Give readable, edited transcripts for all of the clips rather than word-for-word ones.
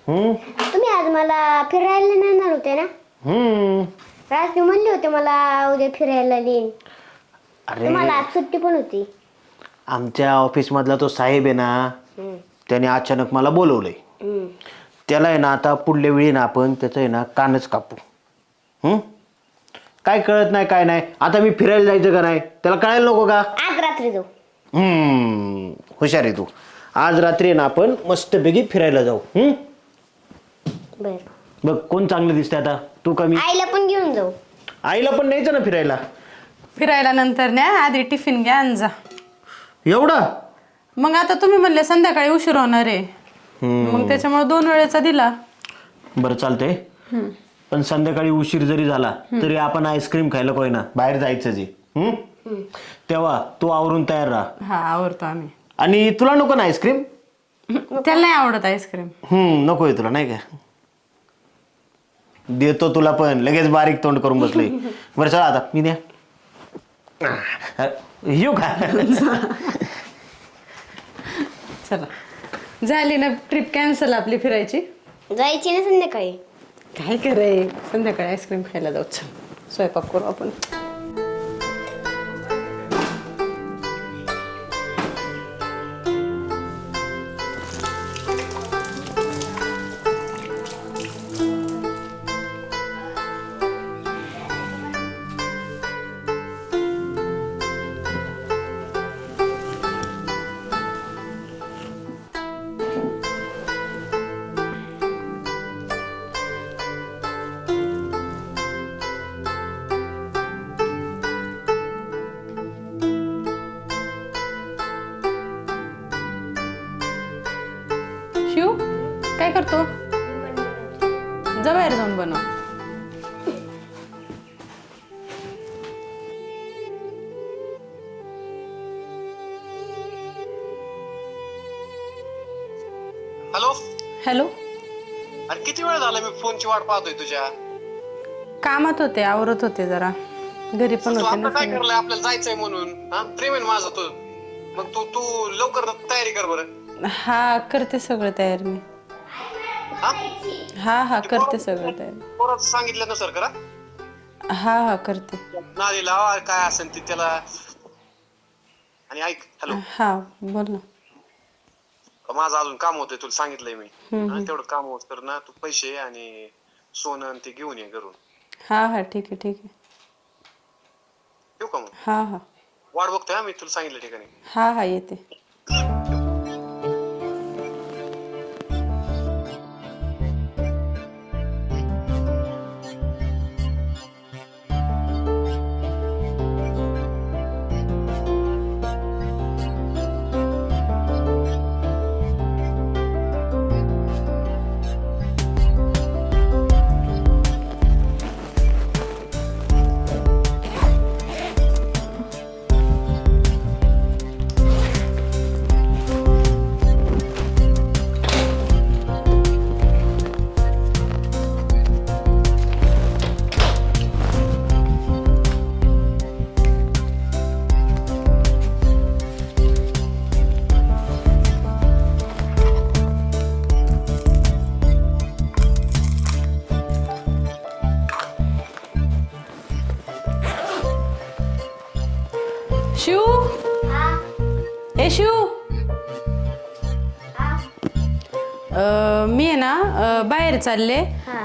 तुम्ही आज मला फिरायला नेणार होते ना? रात्री म्हणले होते मला उद्या फिरायला नेईन. अरे तुम्हाला आज सुट्टी पण होती. आमच्या ऑफिस मधला तो साहेब आहे ना, त्याने अचानक मला बोलवलंय. त्याला आहे ना आता पुढल्या वेळी ना आपण त्याचं आहे ना कानच कापू. काय कळत नाही काय नाही. आता मी फिरायला जायचं का नाही त्याला कळायला नको का? आज रात्री जाऊ. हुशार आहे तू. आज रात्री आहे ना आपण मस्तपैकी फिरायला जाऊ. बर. बघ कोण चांगलं दिसतंय आता, तू कमी. आईला पण घेऊन जाऊ. आईला पण न्यायचं ना फिरायला. फिरायला नंतर न्या, आधी टिफिन घ्या आणि जा. एवढा मग आता तुम्ही म्हणले संध्याकाळी उशीर होणार आहे, मग त्याच्यामुळे 2 वेळेचा दिला. बरं चालतंय. पण संध्याकाळी उशीर जरी झाला तरी आपण आईस्क्रीम खायला कोय ना, बाहेर जायचं जे. तेव्हा तू आवरून तयार राहा. हा आवडतो आम्ही. आणि तुला नको ना आईस्क्रीम? त्याला नाही आवडत आईस्क्रीम. नकोय तुला नाही का? देतो तुला पण. लगेच बारीक तोंड करून बसले. बरं चला आता मी द्या येऊ का? चला झाली ना ट्रिप कॅन्सल आपली फिरायची. जायची ना संध्याकाळी. काय करे संध्याकाळी आईस्क्रीम खायला जाऊ. चल स्वयंपाक करू आपण. शिव काय करतो? जा बाहेर जाऊन बनव. हॅलो. हॅलो. अरे किती वेळ झाला मी फोनची वाट पाहतोय तुझ्या. कामात होते, आवरत होते जरा. घरी पण तू होते आता ना. काय करलंय, आपल्याला जायचंय म्हणून. हा प्रेम आहे ना माझं तू. मग तू तू लवकर तयारी कर बरं. हा करते सगळं तयार मी. हा हा हा करते सगळं तयार. पोराचं सांगितलं नसर करा. हा हा करते. नादी लावा काय असेल ते त्याला. आणि ऐक हॅलो, हा बोल ना. माझं अजून काम होतंय तुला सांगितलंय मी. तेवढं काम होत कर ना. तू पैसे आणि सोनं आणि ते घेऊन ये घरून. हा हा ठीक आहे ठीक आहे. येऊ का मग? हा हा वाट बघतोय मी तुला सांगितलं ठिकाणी. हा हा येते. शिव ए शिव मी आहे ना बाहेर चालले.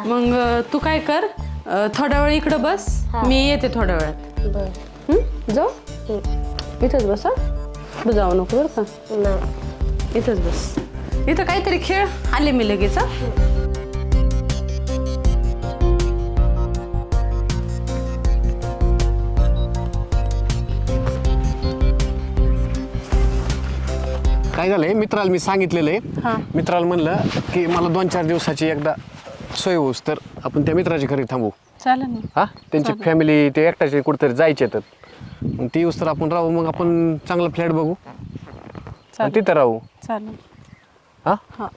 मग तू काय कर, थोडा वेळ इकडं बस. मी येते थोड्या वेळात. बर. जाऊ इथंच बस. तू जाऊ नको बरं का. नाही. इथंच बस. इथं काहीतरी खेळ. आले मी लगेच. काय झालंय, मित्राला मी सांगितलेलं आहे. मित्राला म्हणलं की मला 2-4 दिवसाची एकदा सोय होऊस तर आपण त्या मित्राच्या घरी थांबू. चालेल ना. हा त्यांची फॅमिली ते एकट्याचे कुठेतरी जायचे तर मग ती येऊस तर आपण राहू. मग आपण चांगला फ्लॅट बघू आणि तिथं राहू. चालेल. हा हा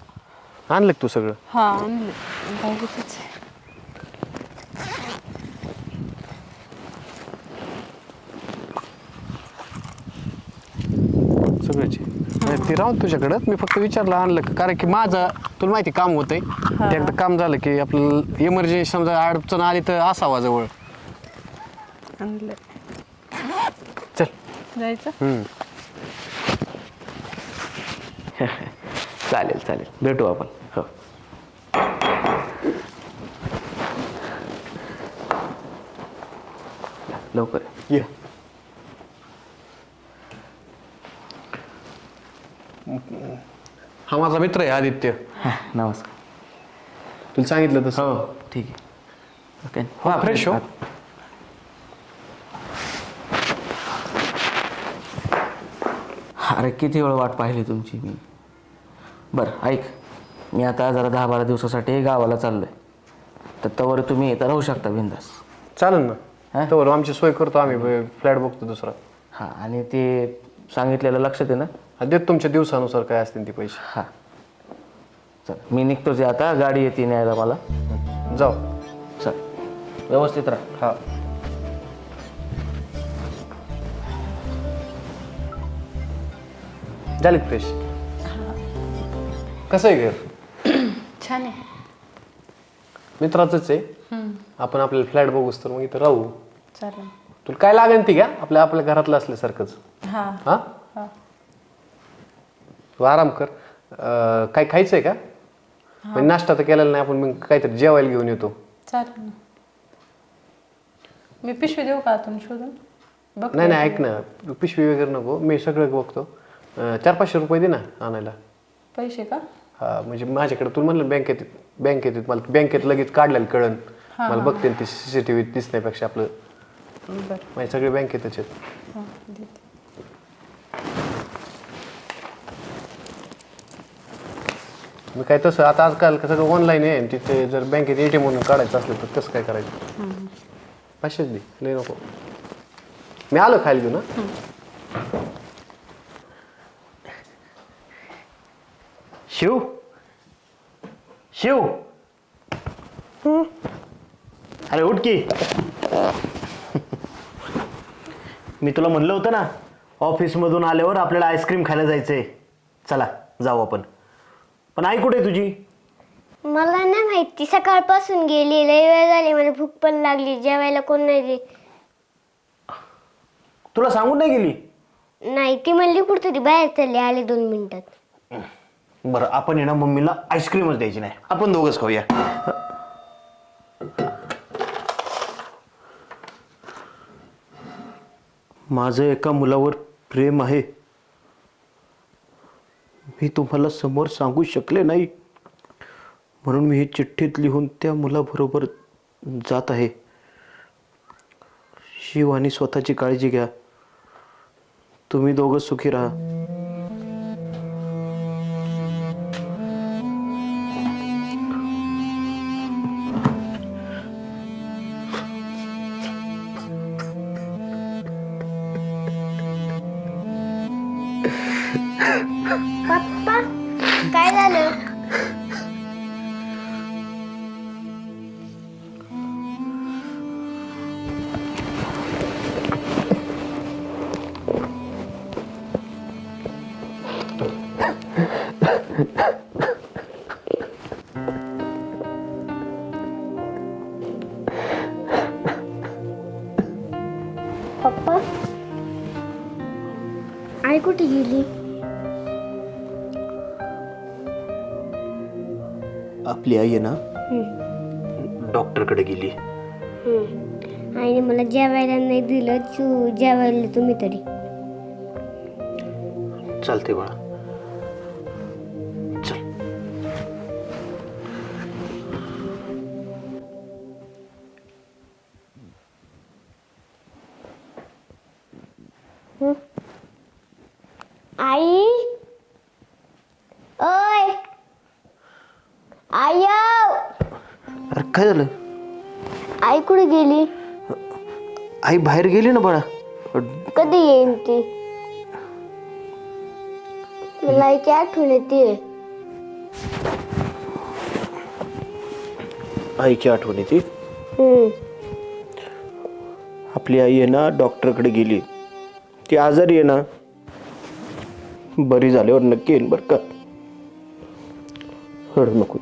आणलं का तू सगळं? हा आणलं. बघूच. सगळ्याची ती राहून तुझ्याकडं मी फक्त विचारलं आणलं का, कारण की माझं तुला माहिती काम होतंय ते एकदा काम झालं की आपलं इमर्जन्सी समजा अडचण आली तर असावा जवळ. आणलंय. चल. जायचं. चालेल चालेल, भेटू आपण. हो. लवकर ये. हा माझा मित्र आहे आदित्य. नमस्कार. तुला सांगितलं तसं. हो ठीक आहे. ओके. हा फ्रेश हो. अरे किती वेळ वाट पाहिली तुमची मी. बरं ऐक, मी आता जरा 10-12 दिवसासाठी गावाला चाललोय, तर तवर तुम्ही इथं राहू शकता बिंदास. चालेल हा? ना, तर आमची सोय करतो आम्ही, फ्लॅट बघतो दुसरा. हां, आणि ते सांगितलेलं लक्षात आहे ना? हा, देत तुमच्या दिवसानुसार काय असतील ते पैसे. हां चल, मी निघतोच आहे आता, गाडी येते न्यायला मला. जाऊ. चल व्यवस्थित राहा. हा. झाले फ्रेश. कसं आहे घर? छान आहे. मित्राचंच आहे. आपण आपल्याला फ्लॅट बघूच तर मग इथं राहू. चालेल. तुला काय लागेल ती घ्या, आपल्या घरातलं असल्यासारखंच. हां. हा, तू आराम कर. काय खायचंय का? म्हणजे नाश्ता तर केलेला नाही आपण, मग काहीतरी जेवायला घेऊन येतो. चालेल ना. मी पिशवी देऊ का आतून शोधून? बघ. नाही नाही, ऐक ना, पिशवी वगैरे नको, मी सगळं बघतो. 400-500 रुपये दे ना आणायला. पैसे का? हा, म्हणजे माझ्याकडे तुला म्हणलं बँकेत मला बँकेत लगेच काढलेलं कळण. मला बघते ते CCTV दिसण्यापेक्षा आपलं. बरं. माझे सगळे बँकेतच आहेत. हां देते. मी काय तसं आता आजकाल सगळं ऑनलाईन आहे, आणि तिथे जर बँकेत ATM म्हणून काढायचं असलं तर कसं काय करायचं? 500 दे, लय नको. मी आलो खायला घेऊन. ना शिव शिव, अरे उठ की. मी तुला म्हणलं होतं ना, ऑफिसमधून आल्यावर आपल्याला आईस्क्रीम खायला जायचंय. चला जाऊ आपण. पण आई कुठे तुझी? मला नाही माहिती, सकाळपासून गेली, लय वेळ झाली, मला भूक पण लागली, जेवायला कोण नाही दे. तुला सांगून नाही गेली? नाही, ती म्हणली कुठतरी बाहेर चालली, आले 2 मिनिटात. बरं, आपण आहे ना मम्मीला आईस्क्रीमच द्यायची नाही, आपण दोघंच खाऊया. माझं एका मुलावर प्रेम आहे, मी तुम्हाला समोर सांगू शकले नाही, म्हणून मी ही चिठ्ठीत लिहून त्या मुलाबरोबर जात आहे. शिव आणि स्वतःची काळजी घ्या. तुम्ही दोघं सुखी राहा. पप्पा, काय झालं? पप्पा, आई कुठे गेली? आपली आई आहे ना, डॉक्टरकडे गेली. आईने मला जेवायला नाही दिलं, जेवायला तुम्ही तरी. चालते बाळा, चल. आई, ओय आई, अरे काय झालं? आई कुठे गेली? आई बाहेर गेली ना बाळा. कधी येईन ती? मला आईची आठवण येते. आईची आठवण येते. आपली आई आहे ना डॉक्टरकडे गेली, ती आजारी आहे ना. बरी झाल्यावर नक्की येईन बरं का. रडू नको.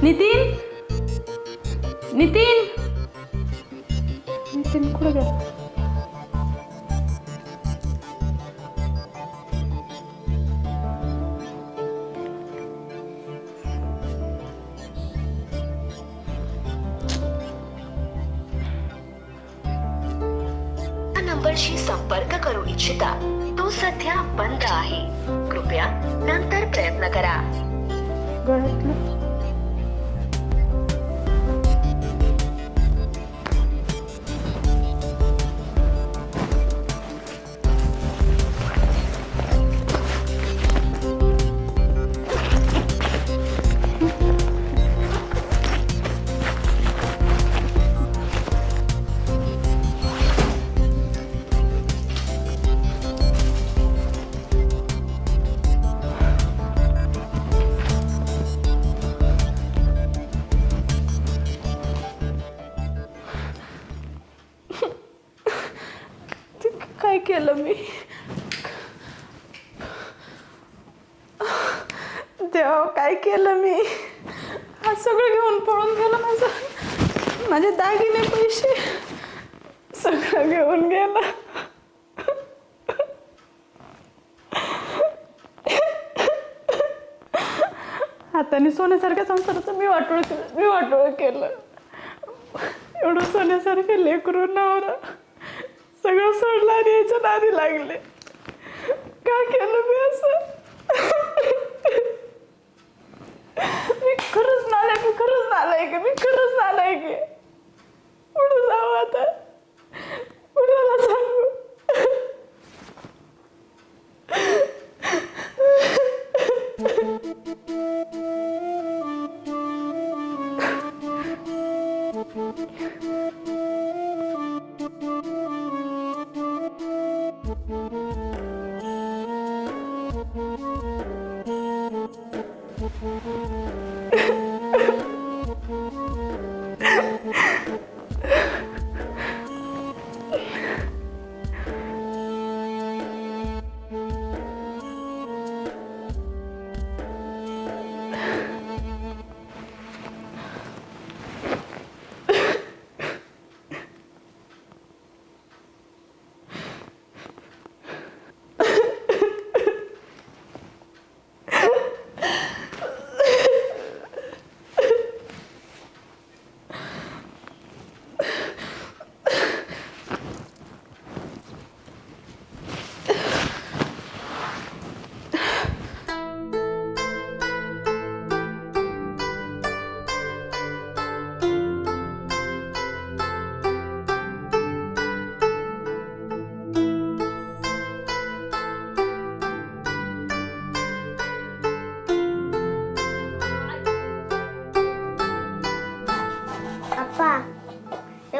नितीन नितीन नितीन कुठे गेला? नंबरशी संपर्क करू इच्छिता तो सध्या बंद आहे. कृपया नंतर प्रयत्न करा. गळ्यातलं काय केलं मी? देवा काय केलं मी? हा सगळं घेऊन पळून गेलं माझे दागिने पैसे सगळं घेऊन गेलं. हाताने सोन्यासारख्या संसाराचं मी वाटोळ केलं. एवढं सोन्यासारखं लेकरू नवरा सगळं सोडलं आणि याच्या नादी लागले. काय केलं मी असं? मी खरंच नालायक आहे. पुढे जाऊ आता, कुणाला सांगू?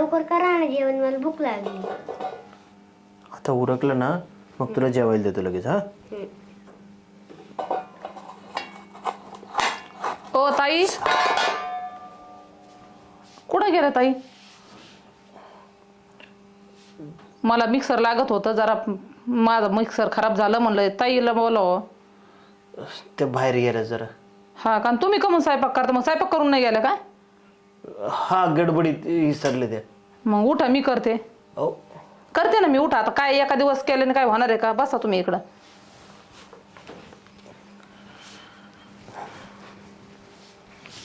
लवकर करा ना जेवण, मला भूक लागली. आता उरकलं ना मग तुला जेवायला देतो लगेच. हा ओ ताई, कुठं गेल्या ताई? मला मिक्सर लागत होतं जरा, माझं मिक्सर खराब झालं, म्हणलं ताईला बोलावं. ते बाहेर गेलं जरा. हा का? तुम्ही का मग स्वयंपाक करता? मग स्वयंपाक करून नाही गेल्या काय? हा गडबडीत विसरले ते. मग उठा, मी करते. अहो करते ना मी, उठा. आता काय एका दिवस केल्याने काय होणार आहे का? बसा तुम्ही इकडं.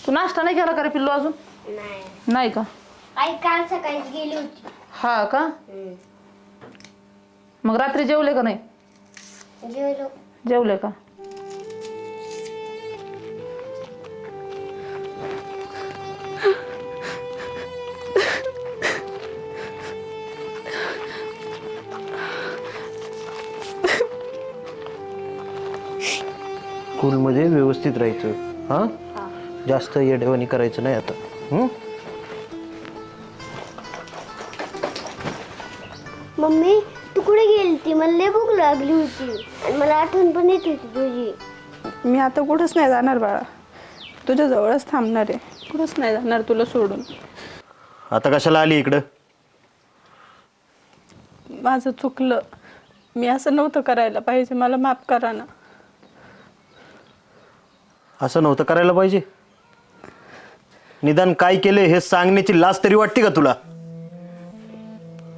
तू नाश्ता नाही केला का रे पिल्लू अजून? नाही का? आई काल सकाळीच गेली होती. हा का? मग रात्री जेवले का नाही? जेवलो. जेवले का? स्कूलमध्ये व्यवस्थित राहायचं. हा जास्त येडेवानी करायचं नाही आता. मम्मी तू कुठे गेली ती? मला लय भूक लागली होती आणि मला आठवण पण येत होती तुझी. मी आता कुठंच नाही जाणार बाळा, तुझ्या जवळच थांबणार आहे. कुठंच नाही जाणार तुला सोडून. आता कशाला आली इकडं? माझं चुकलं, मी असं नव्हतं करायला पाहिजे, मला माफ करा ना. असं नव्हतं करायला पाहिजे? निदान काय केले हे सांगण्याची लाज तरी वाटते का तुला?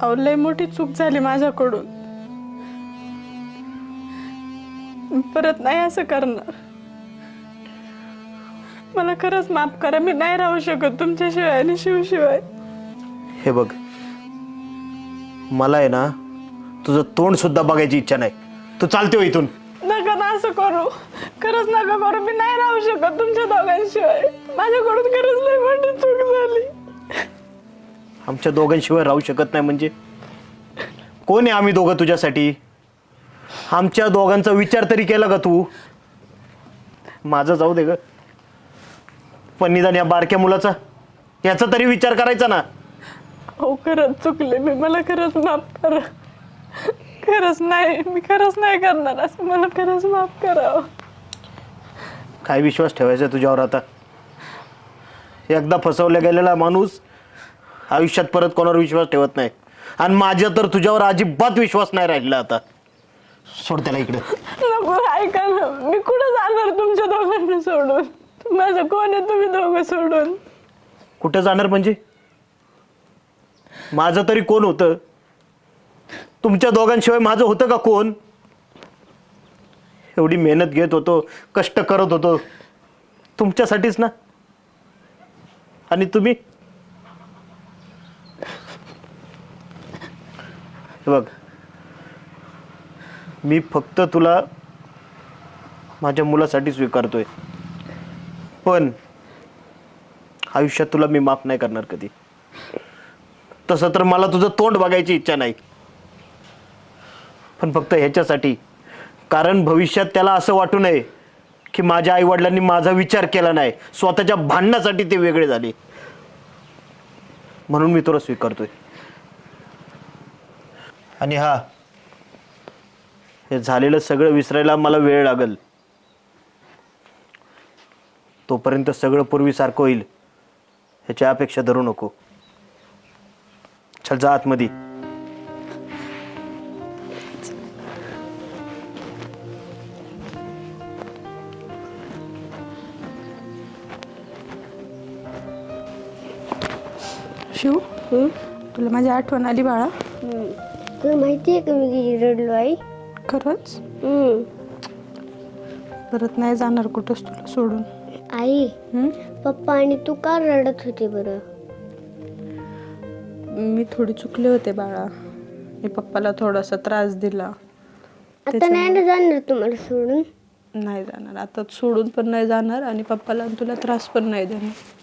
अहो लय मोठी चूक झाली माझ्याकडून, परत नाही असं करणार. मला खरंच माफ करा, मी नाही राहू शकत तुमच्याशिवाय आणि शिवशिवाय. हे बघ, मला आहे ना तुझं तोंड सुद्धा बघायची इच्छा नाही. तू चालते हो इथून. नका ना असं करू, खरंच नका करू. मी नाही राहू शकत तुमच्या दोघांशिवाय. माझ्याकडून खरंच लय मोठी चूक झाली. आमच्या दोघांशिवाय राहू शकत नाही म्हणजे? कोण आहे आम्ही दोघं तुझ्यासाठी? आमच्या दोघांचा विचार तरी केला का तू? माझं जाऊ दे ग, पण निदान या बारक्या मुलाचा याचा तरी विचार करायचा ना. हो खरंच चुकले मी, मला खरंच माफ करा. खरंच नाही, मी खरंच नाही करणार असं, मला खरंच माफ करा. काय विश्वास ठेवायचा तुझ्यावर आता? एकदा फसवल्या गेलेला माणूस आयुष्यात परत कोणावर विश्वास ठेवत नाही. आणि माझ्या तर तुझ्यावर अजिबात विश्वास नाही राहिला आता. सोड त्याला इकडे. नको, ऐका ना, मी कुठं जाणार तुमच्या दोघांना सोडून? माझं कोण आहे तुम्ही दोघं सोडून? कुठं जाणार म्हणजे? माझं तरी कोण होतं? तुमच्या दोघांशिवाय माझं होतं का कोण? एवढी मेहनत घेत होतो, कष्ट करत होतो तुमच्यासाठीच ना. आणि तुम्ही बघ, मी फक्त तुला माझ्या मुलासाठी स्वीकारतोय, पण आयुष्यात तुला मी माफ नाही करणार कधी. तसं तर मला तुझं तोंड बघायची इच्छा नाही, पण फक्त ह्याच्यासाठी, कारण भविष्यात त्याला असं वाटू नये की माझ्या आईवडिलांनी माझा विचार केला नाही, स्वतःच्या भांडणासाठी ते वेगळे झाले. म्हणून मी तुला स्वीकारतोय. आणि हा, हे झालेलं सगळं विसरायला मला वेळ लागेल. तोपर्यंत सगळं पूर्वीसारखं होईल ह्याची अपेक्षा धरू नको. चल जा आतमध्ये. शिव, तुला माझी आठवण आली बाळा? तुला माहिती आहे का मी किती रडलो आई? खरंच? परत नाही जाणार कुठंच तुला सोडून. आई, पप्पा आणि तू का रडत होते बरं? मी थोडी चुकले होते बाळा, मी पप्पाला थोडासा त्रास दिला. आता नाही ना जाणार तुम्हाला सोडून? नाही जाणार आता, सोडून पण नाही जाणार आणि पप्पाला आणि तुला त्रास पण नाही देणार.